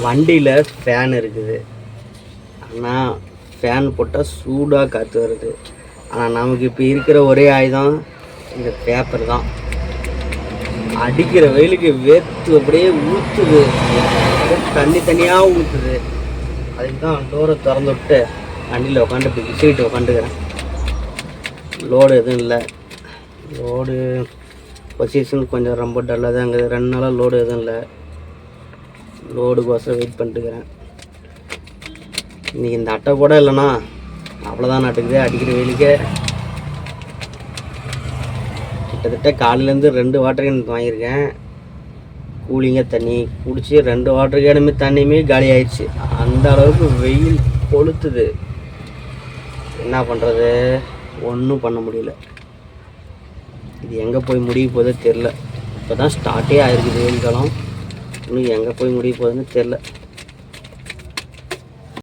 வண்டியில் ஃபேன் இருக்குது, ஆனால் ஃபேன் போட்டால் சூடாக காற்று வருது. ஆனால் நமக்கு இப்போ இருக்கிற ஒரே ஆயுதம் இந்த பேப்பர் தான். அடிக்கிற வெயிலுக்கு வேர்த்து அப்படியே ஊற்றுது, தண்ணி தனியாக ஊற்றுது. அதுக்கு தான் டோரை திறந்து விட்டு வண்டியில் உட்காந்து இப்படி விசிட்டு உட்காந்துக்கிறேன். லோடு எதுவும் இல்லை. லோடு பொசிஷன் கொஞ்சம் ரொம்ப டல்லாக தான் இருக்குது. 2 நாளாக லோடு எதுவும் இல்லை. லோடுக்கோசரம் வெயிட் பண்ணிட்டுக்கிறேன். இன்றைக்கி இந்த அட்டை கூட இல்லைண்ணா அவ்வளோதான் நட்டுக்குது. அடிக்கிற வெயிலுக்கே கிட்டத்தட்ட காலையிலேருந்து 2 வாட்டர் கேன் வாங்கியிருக்கேன். கூலிங்காக தண்ணி குடிச்சு 2 வாட்டர் கேனுமே தண்ணியுமே காலி ஆயிடுச்சு. அந்த அளவுக்கு வெயில் கொளுத்துது. என்ன பண்ணுறது, ஒன்றும் பண்ண முடியல. இது எங்கே போய் முடிய போகுதோ தெரில. இப்போ தான் ஸ்டார்ட்டே ஆகிருக்குது வெயில் காலம். இன்னும் எங்கே போய் முடிய போகுதுன்னு தெரில.